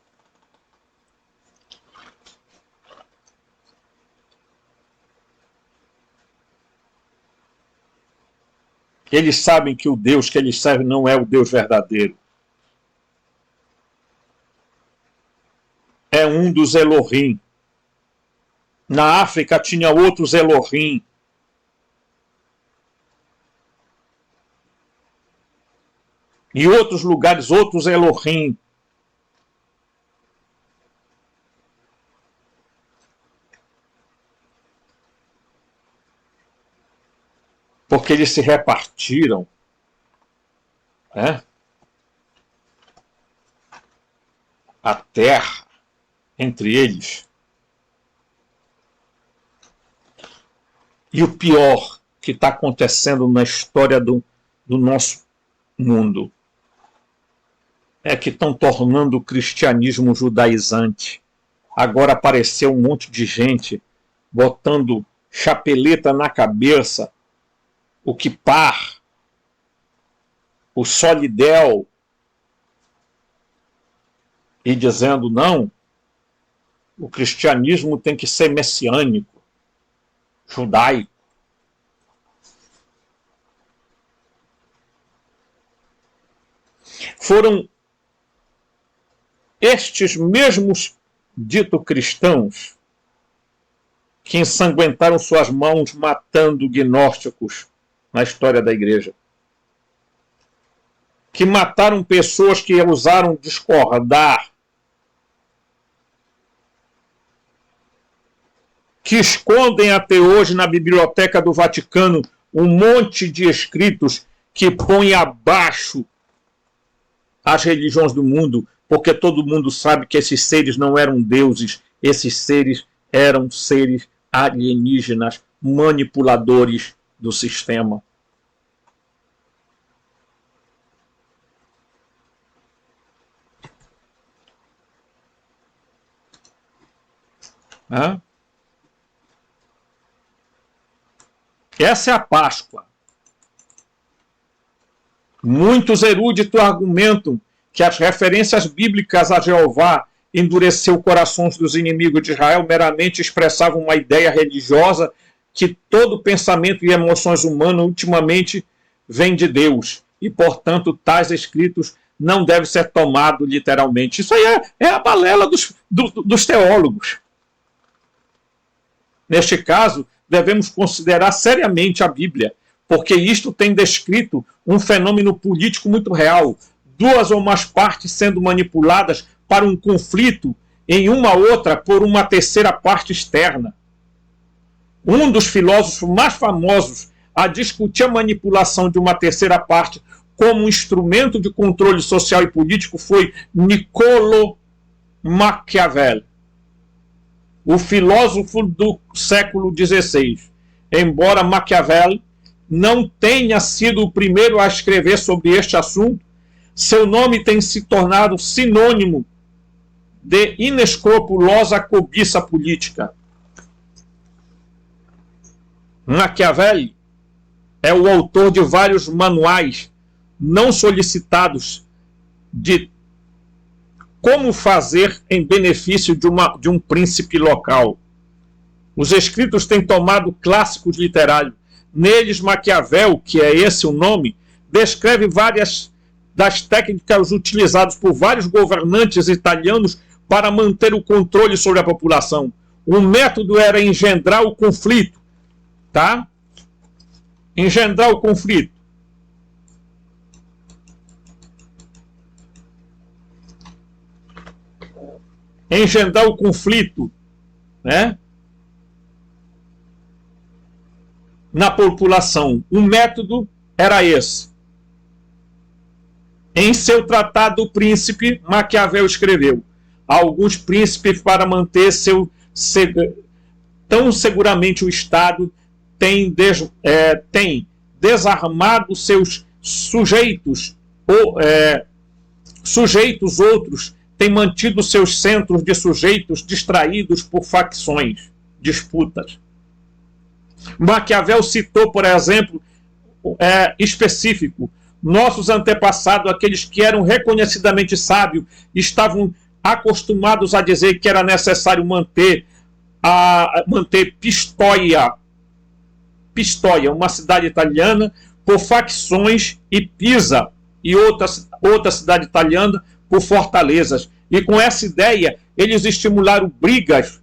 Eles sabem que o Deus que eles servem não é o Deus verdadeiro. É um dos Elohim. Na África tinha outros Elohim. Em outros lugares, outros Elohim. Porque eles se repartiram, né, a terra entre eles. E o pior que está acontecendo na história do nosso mundo é que estão tornando o cristianismo judaizante. Agora apareceu um monte de gente botando chapeleta na cabeça, o kippah, o solidel, e dizendo, não, o cristianismo tem que ser messiânico, judaico. Foram estes mesmos dito cristãos que ensanguentaram suas mãos matando gnósticos na história da igreja. Que mataram pessoas que ousaram discordar. Que escondem até hoje na Biblioteca do Vaticano um monte de escritos que põem abaixo as religiões do mundo, porque todo mundo sabe que esses seres não eram deuses, esses seres eram seres alienígenas, manipuladores do sistema. Essa é a Páscoa. Muitos eruditos argumentam que as referências bíblicas a Jeová endureceu corações dos inimigos de Israel meramente expressavam uma ideia religiosa que todo pensamento e emoções humanas ultimamente vem de Deus e, portanto, tais escritos não devem ser tomados literalmente. Isso aí é a balela dos teólogos. Neste caso, devemos considerar seriamente a Bíblia, porque isto tem descrito um fenômeno político muito real, duas ou mais partes sendo manipuladas para um conflito em uma outra por uma terceira parte externa. Um dos filósofos mais famosos a discutir a manipulação de uma terceira parte como um instrumento de controle social e político foi Niccolo Maquiavel, o filósofo do século XVI. Embora Maquiavel não tenha sido o primeiro a escrever sobre este assunto, seu nome tem se tornado sinônimo de inescrupulosa cobiça política. Maquiavel é o autor de vários manuais não solicitados de como fazer em benefício de um príncipe local. Os escritos têm tomado clássicos literários. Neles, Maquiavel, que é esse o nome, descreve várias das técnicas utilizadas por vários governantes italianos para manter o controle sobre a população. O método era engendrar o conflito, tá? Engendrar o conflito. Engendrar o conflito, né, na população. O método era esse. Em seu tratado O Príncipe, Maquiavel escreveu: alguns príncipes, para manter tão seguramente o Estado, têm desarmado seus sujeitos, sujeitos outros têm mantido seus centros de sujeitos distraídos por facções, disputas. Maquiavel citou, por exemplo, específico: nossos antepassados, aqueles que eram reconhecidamente sábios, estavam acostumados a dizer que era necessário manter Pistoia, uma cidade italiana, por facções, e Pisa, e outra cidade italiana, por fortalezas. E com essa ideia, eles estimularam brigas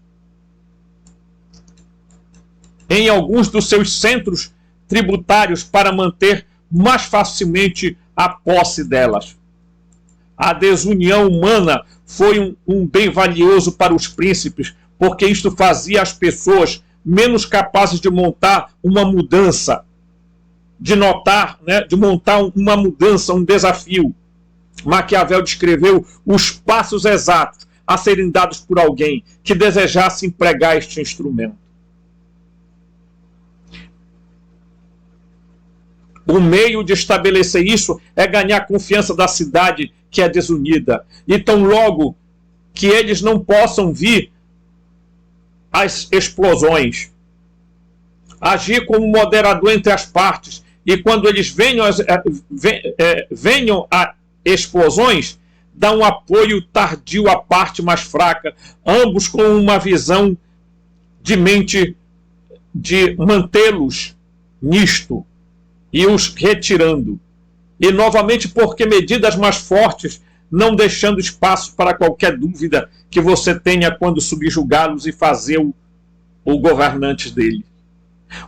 em alguns dos seus centros tributários para manter mais facilmente a posse delas. A desunião humana foi um bem valioso para os príncipes, porque isto fazia as pessoas menos capazes de montar uma mudança, de notar, né, de montar uma mudança, um desafio. Maquiavel descreveu os passos exatos a serem dados por alguém que desejasse empregar este instrumento. O meio de estabelecer isso é ganhar a confiança da cidade que é desunida. E tão logo que eles não possam vir as explosões, agir como moderador entre as partes, e quando eles venham a explosões, dá um apoio tardio à parte mais fraca, ambos com uma visão de mente de mantê-los nisto e os retirando. E novamente porque medidas mais fortes, não deixando espaço para qualquer dúvida que você tenha quando subjugá-los e fazer o governante dele.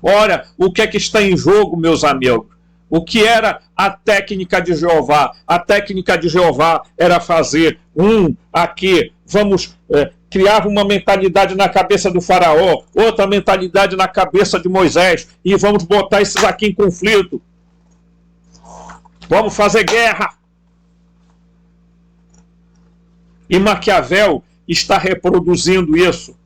Ora, o que é que está em jogo, meus amigos? O que era a técnica de Jeová? A técnica de Jeová era fazer aqui, criava uma mentalidade na cabeça do faraó, outra mentalidade na cabeça de Moisés, e vamos botar esses aqui em conflito. Vamos fazer guerra. E Maquiavel está reproduzindo isso.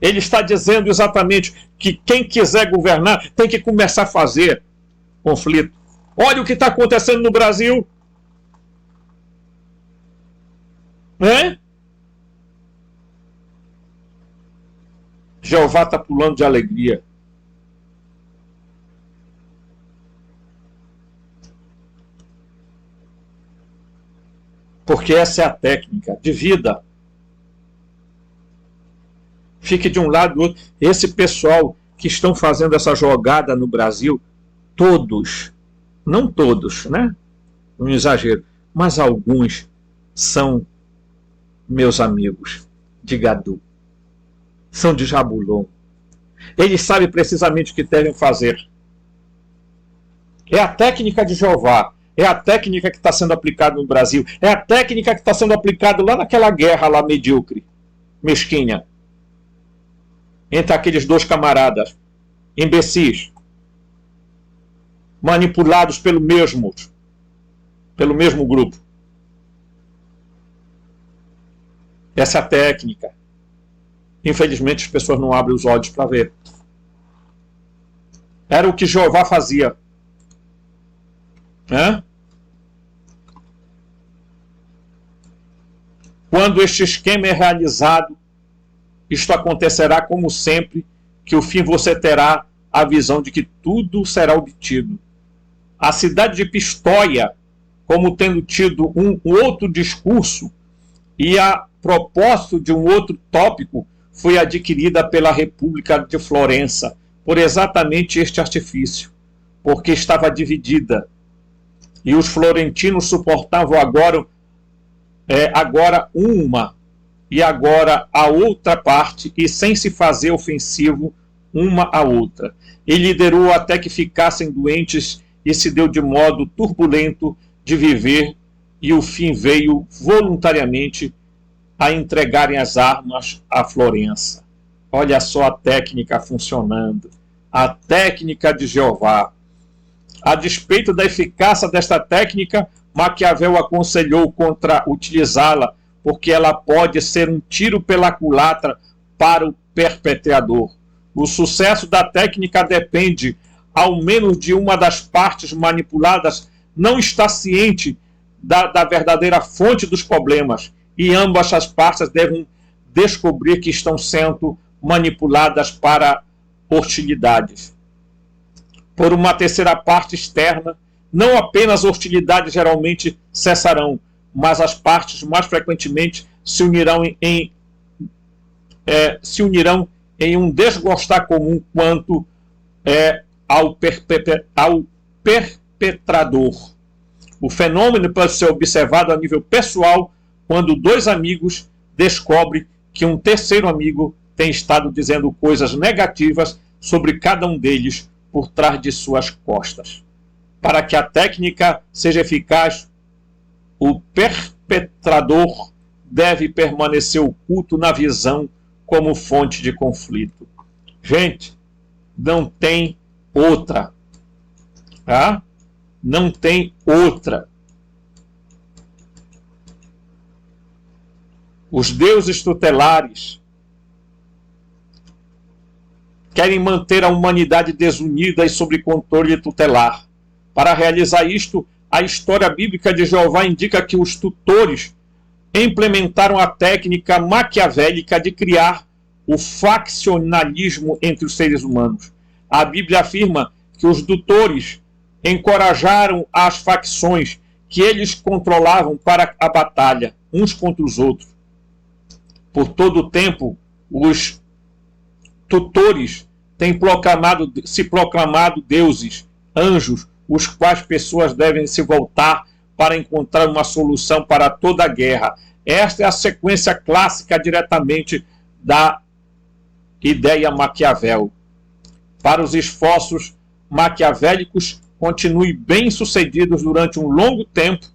Ele está dizendo exatamente que quem quiser governar tem que começar a fazer conflito. Olha o que está acontecendo no Brasil. Jeová está pulando de alegria. Porque essa é a técnica de vida. Fique de um lado do outro. Esse pessoal que estão fazendo essa jogada no Brasil, todos, não todos, né? Um exagero, mas alguns são meus amigos de Gadu. São de Jabulon. Eles sabem precisamente o que devem fazer. É a técnica de Jeová. É a técnica que está sendo aplicada no Brasil. É a técnica que está sendo aplicada lá naquela guerra lá medíocre, mesquinha, entre aqueles dois camaradas, imbecis, manipulados pelo mesmo grupo. Essa é a técnica. Infelizmente as pessoas não abrem os olhos para ver. Era o que Jeová fazia. Quando este esquema é realizado, isto acontecerá como sempre, que o fim você terá a visão de que tudo será obtido. A cidade de Pistoia, como tendo tido um outro discurso e a propósito de um outro tópico, foi adquirida pela República de Florença por exatamente este artifício, porque estava dividida. E os florentinos suportavam agora uma e agora a outra parte, e sem se fazer ofensivo uma à outra. E liderou até que ficassem doentes e se deu de modo turbulento de viver, e o fim veio voluntariamente a entregarem as armas à Florença. Olha só a técnica funcionando. A técnica de Jeová. A despeito da eficácia desta técnica, Maquiavel aconselhou contra utilizá-la, porque ela pode ser um tiro pela culatra para o perpetrador. O sucesso da técnica depende, ao menos, de uma das partes manipuladas não estar ciente da verdadeira fonte dos problemas, e ambas as partes devem descobrir que estão sendo manipuladas para hostilidades. Por uma terceira parte externa, não apenas hostilidades geralmente cessarão, mas as partes mais frequentemente se unirão em um desgostar comum quanto ao perpetrador. O fenômeno pode ser observado a nível pessoal quando dois amigos descobrem que um terceiro amigo tem estado dizendo coisas negativas sobre cada um deles por trás de suas costas. Para que a técnica seja eficaz, o perpetrador deve permanecer oculto na visão como fonte de conflito. Gente, não tem outra. Tá? Não tem outra. Os deuses tutelares querem manter a humanidade desunida e sob controle tutelar. Para realizar isto, a história bíblica de Jeová indica que os tutores implementaram a técnica maquiavélica de criar o faccionalismo entre os seres humanos. A Bíblia afirma que os tutores encorajaram as facções que eles controlavam para a batalha, uns contra os outros. Por todo o tempo, os tutores têm se proclamado deuses, anjos, os quais pessoas devem se voltar para encontrar uma solução para toda a guerra. Esta é a sequência clássica diretamente da ideia Maquiavel. Para os esforços maquiavélicos continuem bem-sucedidos durante um longo tempo,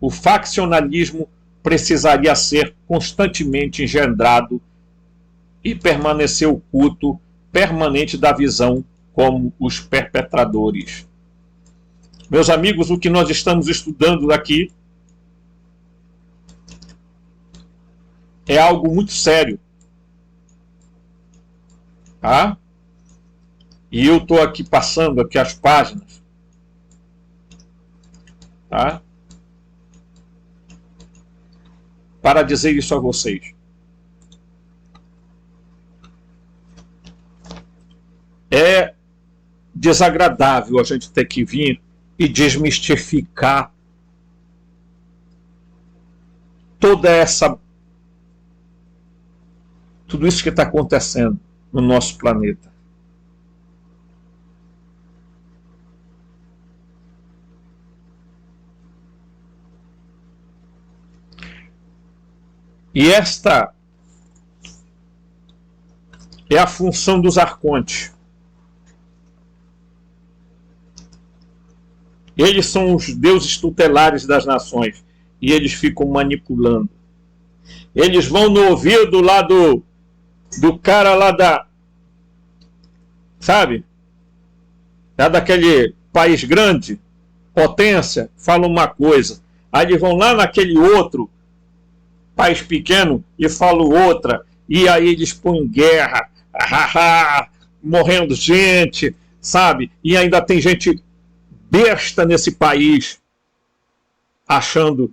o faccionalismo precisaria ser constantemente engendrado e permanecer o culto permanente da visão como os perpetradores. Meus amigos, o que nós estamos estudando aqui é algo muito sério. Tá? E eu estou aqui passando aqui as páginas. Tá? Para dizer isso a vocês. É desagradável a gente ter que vir e desmistificar tudo isso que está acontecendo no nosso planeta. E esta é a função dos arcontes. Eles são os deuses tutelares das nações. E eles ficam manipulando. Eles vão no ouvido lá do cara lá da... Sabe? Lá daquele país grande, potência, falam uma coisa. Aí eles vão lá naquele outro país pequeno e falam outra. E aí eles põem guerra. Morrendo gente, sabe? E ainda tem gente besta nesse país, achando,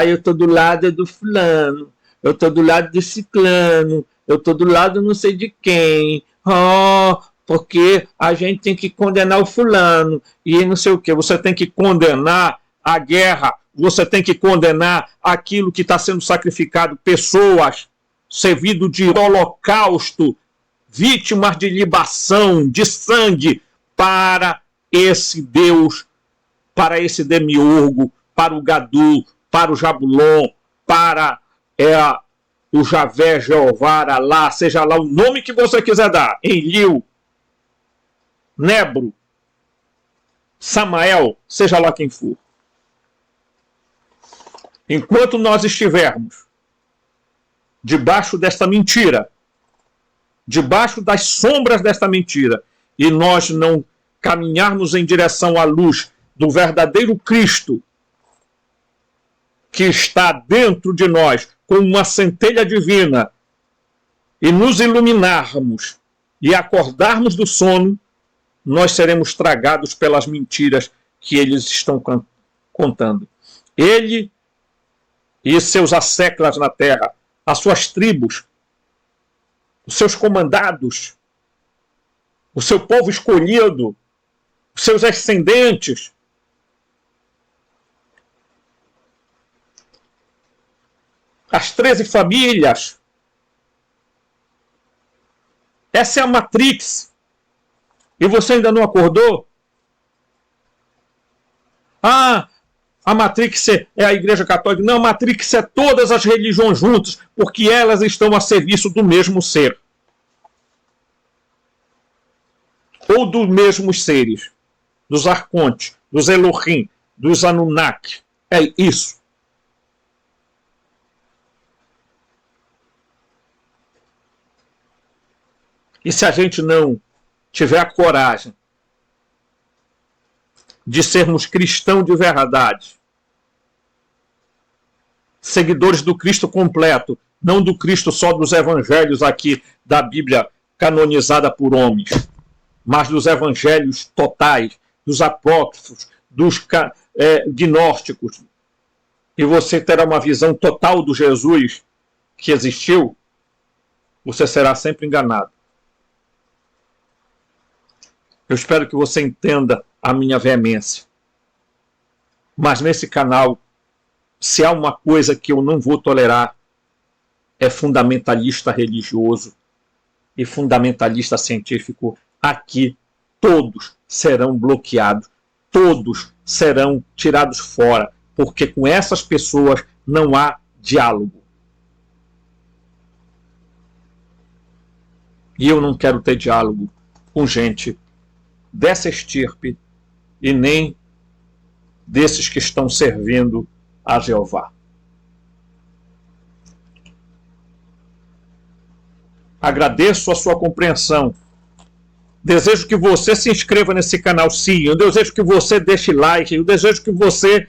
eu tô do lado do fulano, eu tô do lado do ciclano, eu tô do lado não sei de quem, porque a gente tem que condenar o fulano, e não sei o que, você tem que condenar a guerra, você tem que condenar aquilo que está sendo sacrificado, pessoas servindo de holocausto, vítimas de libação, de sangue, para esse Deus, para esse demiurgo, para o Gadu, para o Jabulon, para o Javé, Jeová, Alá, seja lá o nome que você quiser dar, Enlil, Nebro, Samael, seja lá quem for. Enquanto nós estivermos debaixo desta mentira, debaixo das sombras desta mentira, e nós não caminharmos em direção à luz do verdadeiro Cristo que está dentro de nós com uma centelha divina e nos iluminarmos e acordarmos do sono, nós seremos tragados pelas mentiras que eles estão contando. Ele e seus asseclas na terra, as suas tribos, os seus comandados, o seu povo escolhido, os seus ascendentes, as 13 famílias. Essa é a Matrix. E você ainda não acordou? A Matrix é a Igreja Católica. Não, a Matrix é todas as religiões juntas, porque elas estão a serviço do mesmo ser. Ou dos mesmos seres, dos arcontes, dos Elohim, dos Anunnaki. É isso. E se a gente não tiver a coragem de sermos cristãos de verdade, seguidores do Cristo completo, não do Cristo só dos evangelhos aqui da Bíblia canonizada por homens, mas dos evangelhos totais, dos apócrifos, dos gnósticos, e você terá uma visão total do Jesus que existiu, você será sempre enganado. Eu espero que você entenda a minha veemência. Mas nesse canal, se há uma coisa que eu não vou tolerar, é fundamentalista religioso e fundamentalista científico. Aqui todos serão bloqueados, todos serão tirados fora, porque com essas pessoas não há diálogo. E eu não quero ter diálogo com gente dessa estirpe e nem desses que estão servindo a Jeová. Agradeço a sua compreensão. Desejo que você se inscreva nesse canal, sim. Eu desejo que você deixe like. Eu desejo que você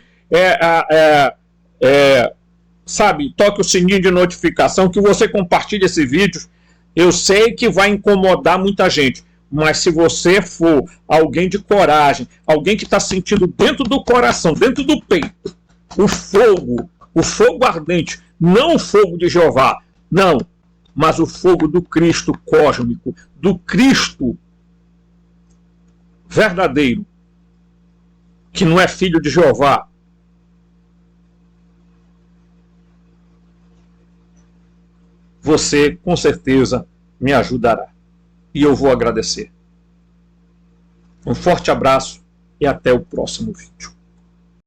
toque o sininho de notificação, que você compartilhe esse vídeo. Eu sei que vai incomodar muita gente, mas se você for alguém de coragem, alguém que está sentindo dentro do coração, dentro do peito, o fogo ardente, não o fogo de Jeová, não, mas o fogo do Cristo cósmico, do Cristo verdadeiro, que não é filho de Jeová, você com certeza me ajudará. E eu vou agradecer. Um forte abraço e até o próximo vídeo.